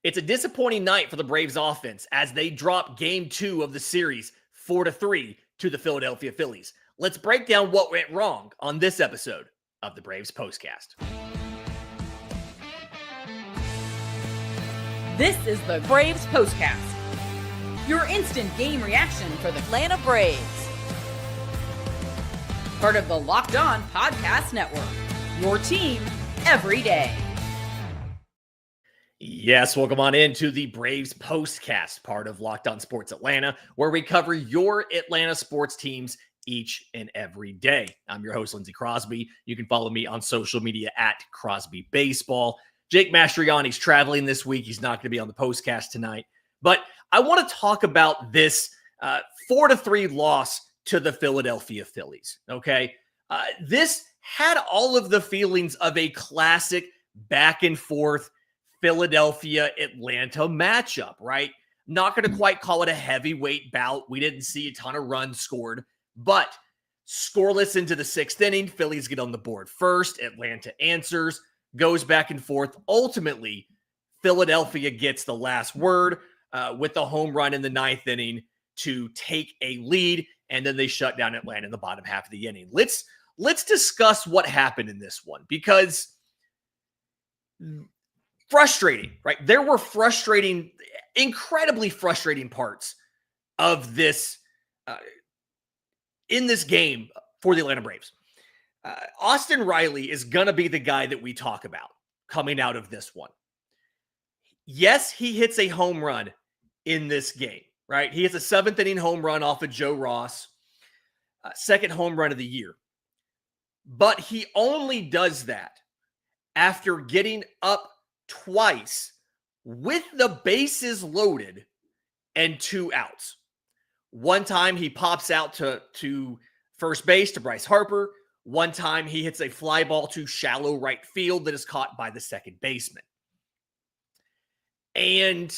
It's a disappointing night for the Braves offense as they drop game 2 of the series 4-3 to the Philadelphia Phillies. Let's break down what went wrong on this episode of the Braves POSTCAST. This is the Braves POSTCAST, your instant game reaction for the Atlanta Braves. Part of the Locked On Podcast Network, your team every day. Yes, welcome on into the Braves POSTCAST, part of Locked On Sports Atlanta, where we cover your Atlanta sports teams each and every day. I'm your host, Lindsey Crosby. You can follow me on social media at Crosby Baseball. Jake Mastriani's traveling this week. He's not going to be on the POSTCAST tonight. But I want to talk about this 4-3 loss to the Philadelphia Phillies, okay? This had all of the feelings of a classic back-and-forth Philadelphia-Atlanta matchup, right? Not going to quite call it a heavyweight bout. We didn't see a ton of runs scored, but scoreless into the 6th inning. Phillies get on the board first. Atlanta answers, goes back and forth. Ultimately, Philadelphia gets the last word with the home run in the 9th inning to take a lead, and then they shut down Atlanta in the bottom half of the inning. Let's discuss what happened in this one, because frustrating, right? There were incredibly frustrating parts of this in this game for the Atlanta Braves. Austin Riley is going to be the guy that we talk about coming out of this one. Yes, he hits a home run in this game, right? He hits a 7th inning home run off of Joe Ross, second home run of the year. But he only does that after getting up twice with the bases loaded and 2 outs. One time he pops out to first base to Bryce Harper. One time he hits a fly ball to shallow right field that is caught by the second baseman. And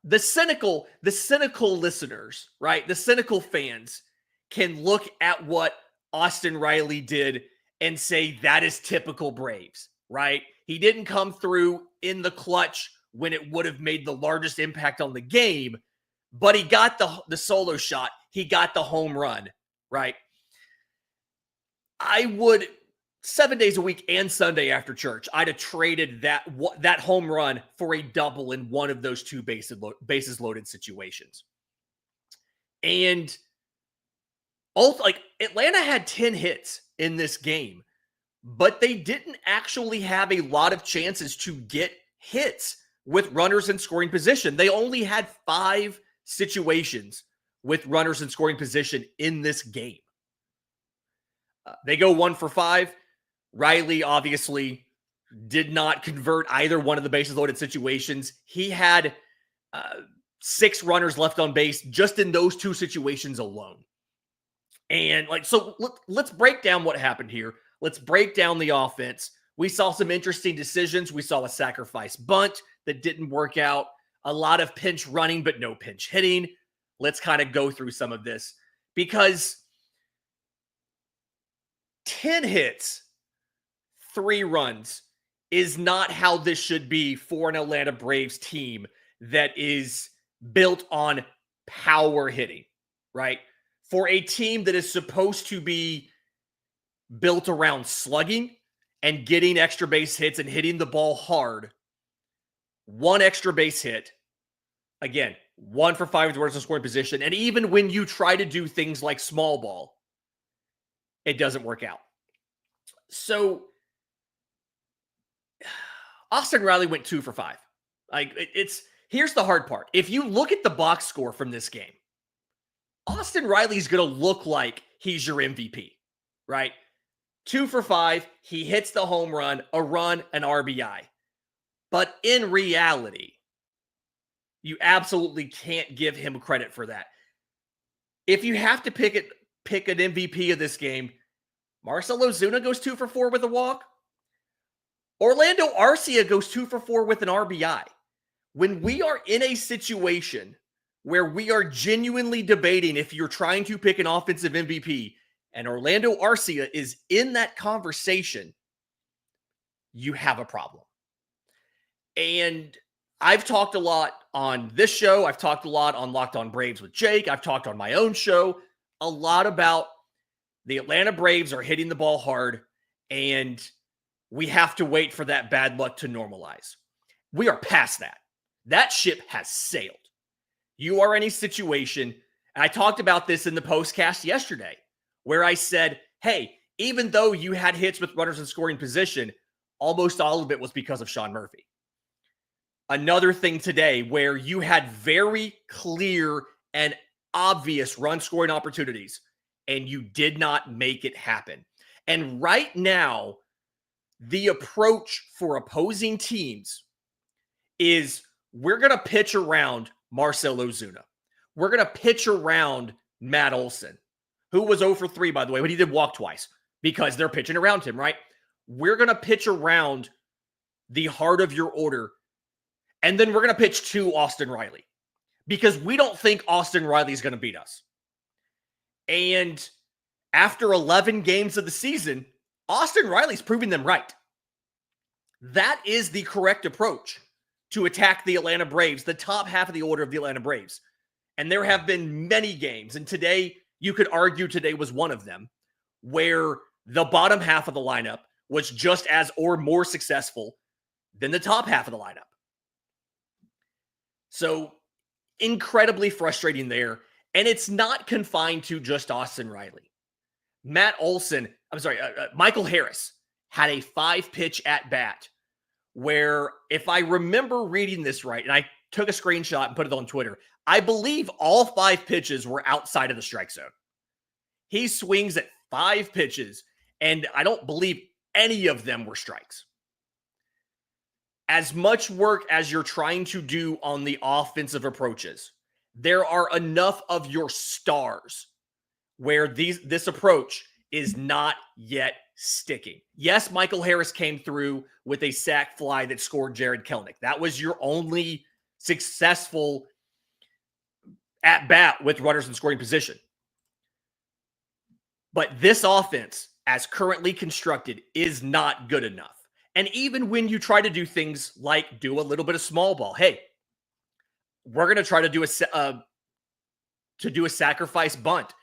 the cynical listeners, right? The cynical fans can look at what Austin Riley did and say that is typical Braves, right? He didn't come through in the clutch when it would have made the largest impact on the game, but he got the solo shot. He got the home run, right? I would, 7 days a week and Sunday after church, I'd have traded that home run for a double in one of those 2 bases loaded situations. And also, Atlanta had 10 hits in this game, but they didn't actually have a lot of chances to get hits with runners in scoring position. They only had 5 situations with runners in scoring position in this game. They go 1 for 5. Riley obviously did not convert either one of the bases loaded situations. He had 6 runners left on base just in those 2 situations alone. And so let's break down what happened here. Let's break down the offense. We saw some interesting decisions. We saw a sacrifice bunt that didn't work out. A lot of pinch running, but no pinch hitting. Let's kind of go through some of this, because 10 hits, 3 runs is not how this should be for an Atlanta Braves team that is built on power hitting, right? For a team that is supposed to be built around slugging and getting extra base hits and hitting the ball hard, 1 extra base hit, again, 1 for 5 with runners in scoring position, and even when you try to do things like small ball, it doesn't work out. So Austin Riley went 2 for 5. Here's the hard part. If you look at the box score from this game, Austin Riley's going to look like he's your MVP, right? 2 for 5. He hits the home run, a run, an RBI. But in reality, you absolutely can't give him credit for that. If you have to pick an MVP of this game, Marcell Ozuna goes 2 for 4 with a walk. Orlando Arcia goes 2 for 4 with an RBI. When we are in a situation where we are genuinely debating if you're trying to pick an offensive MVP and Orlando Arcia is in that conversation, you have a problem. And I've talked a lot on this show. I've talked a lot on Locked On Braves with Jake. I've talked on my own show a lot about the Atlanta Braves are hitting the ball hard, and we have to wait for that bad luck to normalize. We are past that. That ship has sailed. You are in a situation, and I talked about this in the postcast yesterday, where I said, hey, even though you had hits with runners in scoring position, almost all of it was because of Sean Murphy. Another thing today where you had very clear and obvious run scoring opportunities, and you did not make it happen. And right now, the approach for opposing teams is we're going to pitch around Marcell Ozuna. We're going to pitch around Matt Olson, who was 0 for 3, by the way, but he did walk twice because they're pitching around him, right? We're going to pitch around the heart of your order, and then we're going to pitch to Austin Riley because we don't think Austin Riley is going to beat us. And after 11 games of the season, Austin Riley's proving them right. That is the correct approach to attack the Atlanta Braves, the top half of the order of the Atlanta Braves. And there have been many games, and today, you could argue today was one of them, where the bottom half of the lineup was just as or more successful than the top half of the lineup. So incredibly frustrating there. And it's not confined to just Austin Riley. Michael Harris had a 5-pitch at bat where, if I remember reading this right, and I took a screenshot and put it on Twitter, I believe all 5 pitches were outside of the strike zone. He swings at 5 pitches, and I don't believe any of them were strikes. As much work as you're trying to do on the offensive approaches, there are enough of your stars where this approach is not yet sticking. Yes, Michael Harris came through with a sac fly that scored Jared Kelenic. That was your only successful at bat with runners in scoring position. But this offense, as currently constructed, is not good enough. And even when you try to do things like do a little bit of small ball, hey, we're going to try to do a sacrifice bunt.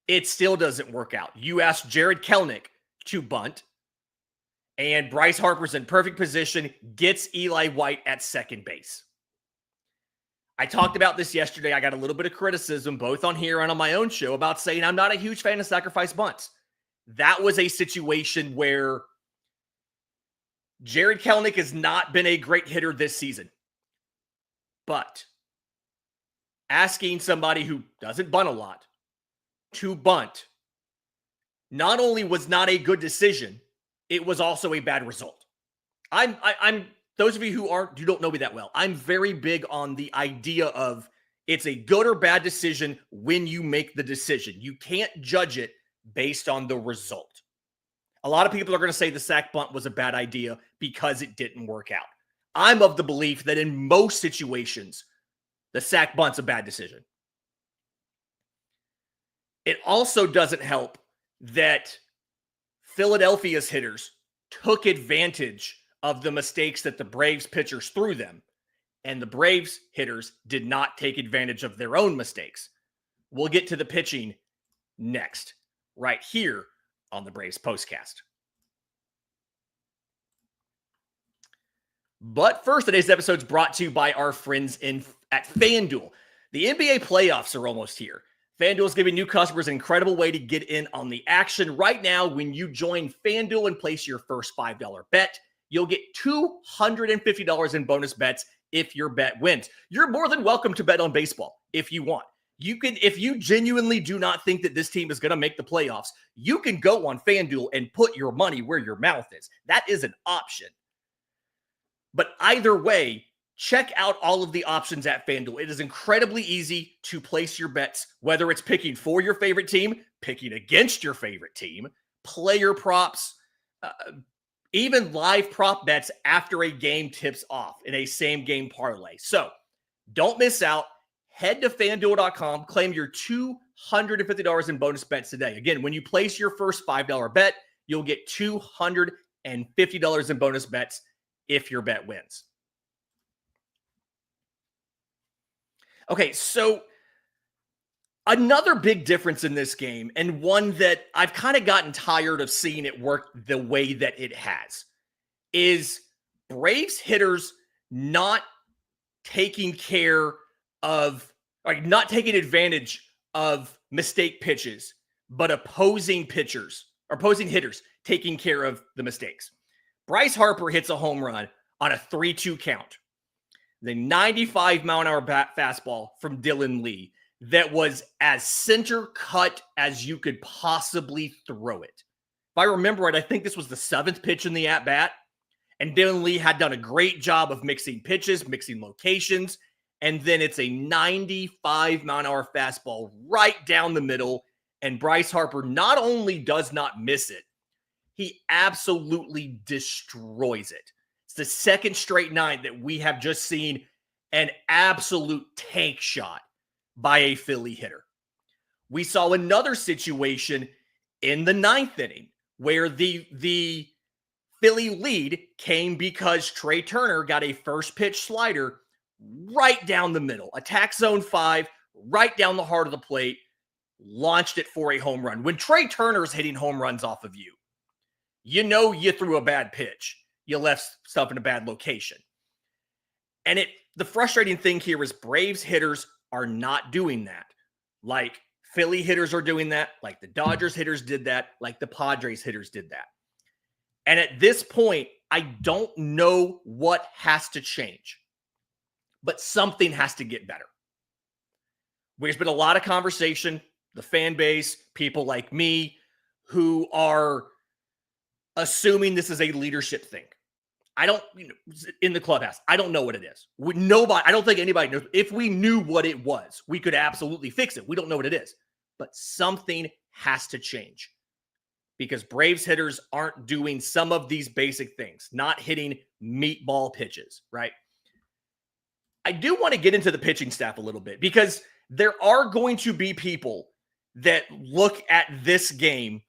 It still doesn't work out. You ask Jared Kelenic to bunt, and Bryce Harper's in perfect position, gets Eli White at second base. I talked about this yesterday. I got a little bit of criticism, both on here and on my own show, about saying I'm not a huge fan of sacrifice bunts. That was a situation where Jared Kelenic has not been a great hitter this season. But asking somebody who doesn't bunt a lot to bunt not only was not a good decision, it was also a bad result. I'm those of you who don't know me that well, I'm very big on the idea of it's a good or bad decision when you make the decision. You can't judge it based on the result. A lot of people are going to say the sac bunt was a bad idea because it didn't work out. I'm of the belief that in most situations, the sac bunt's a bad decision. It also doesn't help that Philadelphia's hitters took advantage of the mistakes that the Braves pitchers threw them, and the Braves hitters did not take advantage of their own mistakes. We'll get to the pitching next, right here on the Braves Postcast. But first, today's episode is brought to you by our friends at FanDuel. The NBA playoffs are almost here. FanDuel is giving new customers an incredible way to get in on the action. Right now, when you join FanDuel and place your first $5 bet, you'll get $250 in bonus bets if your bet wins. You're more than welcome to bet on baseball if you want. You can, if you genuinely do not think that this team is going to make the playoffs, you can go on FanDuel and put your money where your mouth is. That is an option. But either way, check out all of the options at FanDuel. It is incredibly easy to place your bets, whether it's picking for your favorite team, picking against your favorite team, player props, even live prop bets after a game tips off in a same game parlay. So don't miss out. Head to FanDuel.com, claim your $250 in bonus bets today. Again, when you place your first $5 bet, you'll get $250 in bonus bets if your bet wins. Okay, so another big difference in this game, and one that I've kind of gotten tired of seeing it work the way that it has, is Braves hitters not taking care of, like, not taking advantage of mistake pitches, but opposing pitchers or opposing hitters taking care of the mistakes. Bryce Harper hits a home run on a 3-2 count. The 95-mile-an-hour fastball from Dylan Lee that was as center cut as you could possibly throw it. If I remember right, I think this was the 7th pitch in the at-bat, and Dylan Lee had done a great job of mixing pitches, mixing locations, and then it's a 95-mile-an-hour fastball right down the middle, and Bryce Harper not only does not miss it, he absolutely destroys it. It's the second straight night that we have just seen an absolute tank shot by a Philly hitter. We saw another situation in the 9th inning where the Philly lead came because Trey Turner got a first pitch slider right down the middle, attack zone 5, right down the heart of the plate, launched it for a home run. When Trey Turner's hitting home runs off of you, you know you threw a bad pitch. You left stuff in a bad location. And the frustrating thing here is Braves hitters are not doing that. Like Philly hitters are doing that, like the Dodgers hitters did that, like the Padres hitters did that. And at this point, I don't know what has to change, but something has to get better. There's been a lot of conversation, the fan base, people like me who are assuming this is a leadership thing. I don't, in the clubhouse, I don't know what it is. I don't think anybody knows. If we knew what it was, we could absolutely fix it. We don't know what it is, but something has to change because Braves hitters aren't doing some of these basic things, not hitting meatball pitches, right? I do want to get into the pitching staff a little bit because there are going to be people that look at this game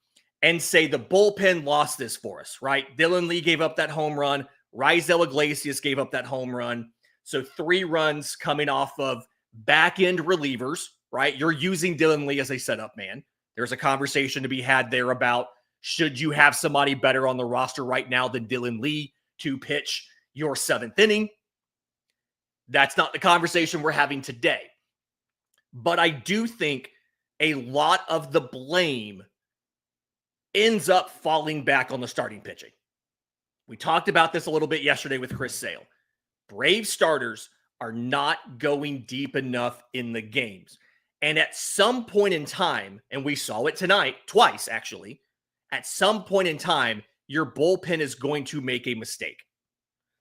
and say the bullpen lost this for us, right? Dylan Lee gave up that home run. Raisel Iglesias gave up that home run. So 3 runs coming off of back-end relievers, right? You're using Dylan Lee as a setup man. There's a conversation to be had there about should you have somebody better on the roster right now than Dylan Lee to pitch your 7th inning? That's not the conversation we're having today. But I do think a lot of the blame ends up falling back on the starting pitching. We talked about this a little bit yesterday with Chris Sale. Brave starters are not going deep enough in the games. And at some point in time, and we saw it tonight, twice actually, at some point in time, your bullpen is going to make a mistake.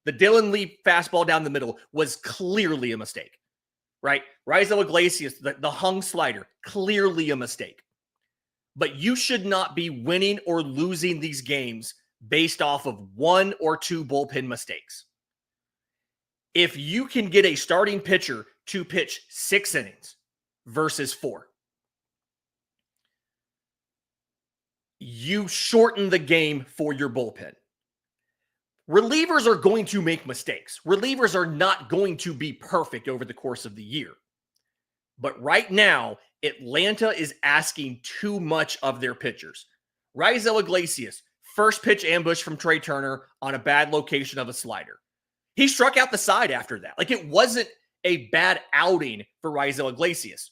The Dylan Lee fastball down the middle was clearly a mistake, right? Raisel Iglesias, the hung slider, clearly a mistake. But you should not be winning or losing these games based off of 1 or 2 bullpen mistakes. If you can get a starting pitcher to pitch 6 innings versus 4, you shorten the game for your bullpen. Relievers are going to make mistakes. Relievers are not going to be perfect over the course of the year. But right now, Atlanta is asking too much of their pitchers. Raisel Iglesias, first pitch ambush from Trey Turner on a bad location of a slider. He struck out the side after that. Like, it wasn't a bad outing for Raisel Iglesias.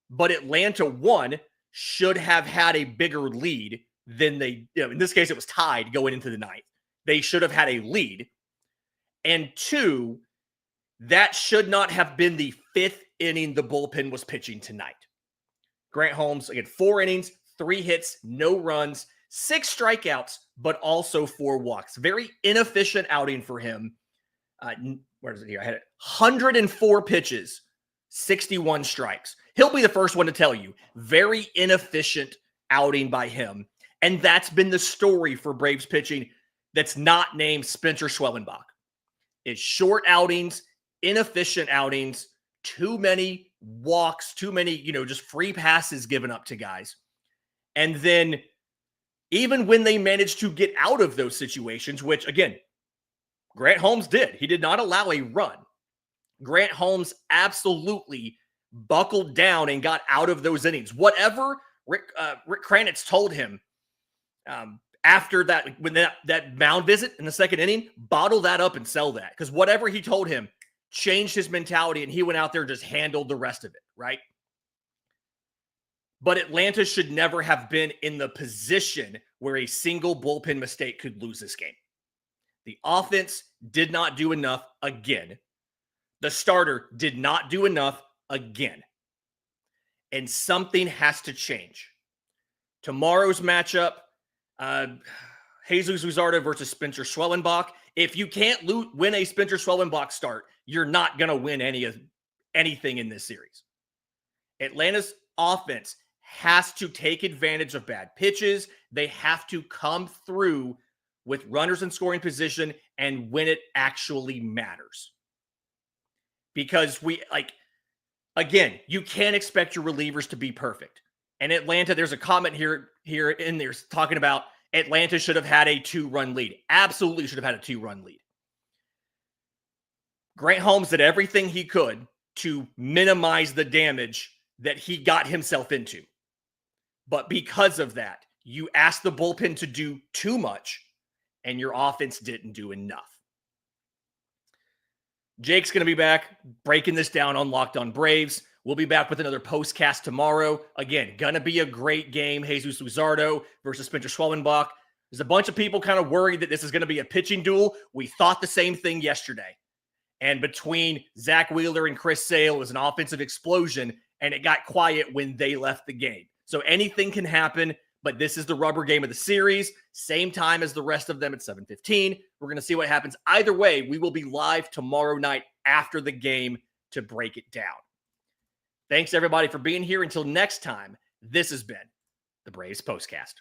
But Atlanta, 1, should have had a bigger lead than they, in this case, it was tied going into the 9th. They should have had a lead. And 2, that should not have been the 5th inning the bullpen was pitching tonight. Grant Holmes, again, 4 innings, 3 hits, no runs, 6 strikeouts, but also 4 walks. Very inefficient outing for him. Where is it here? I had it. 104 pitches, 61 strikes. He'll be the first one to tell you. Very inefficient outing by him. And that's been the story for Braves pitching that's not named Spencer Schwellenbach. It's short outings, inefficient outings, too many walks, too many, just free passes given up to guys. And then even when they managed to get out of those situations, which again, Grant Holmes did, he did not allow a run. Grant Holmes absolutely buckled down and got out of those innings. Whatever Rick Kranitz told him after that, when that mound visit in the second inning, bottle that up and sell that. Because whatever he told him changed his mentality, and he went out there and just handled the rest of it, right? But Atlanta should never have been in the position where a single bullpen mistake could lose this game. The offense did not do enough again. The starter did not do enough again. And something has to change. Tomorrow's matchup, Jesus Luzardo versus Spencer Schwellenbach. If you can't win a Spencer Schwellenbach start, you're not going to win anything in this series. Atlanta's offense has to take advantage of bad pitches. They have to come through with runners in scoring position and when it actually matters. Because again, you can't expect your relievers to be perfect. And Atlanta, there's a comment here in there talking about Atlanta should have had a 2-run lead. Absolutely should have had a 2-run lead. Grant Holmes did everything he could to minimize the damage that he got himself into. But because of that, you asked the bullpen to do too much, and your offense didn't do enough. Jake's going to be back breaking this down on Locked On Braves. We'll be back with another postcast tomorrow. Again, going to be a great game. Jesus Luzardo versus Spencer Schwellenbach. There's a bunch of people kind of worried that this is going to be a pitching duel. We thought the same thing yesterday. And between Zach Wheeler and Chris Sale, it was an offensive explosion, and it got quiet when they left the game. So anything can happen, but this is the rubber game of the series. Same time as the rest of them at 7:15. We're going to see what happens. Either way, we will be live tomorrow night after the game to break it down. Thanks, everybody, for being here. Until next time, this has been the Braves Postcast.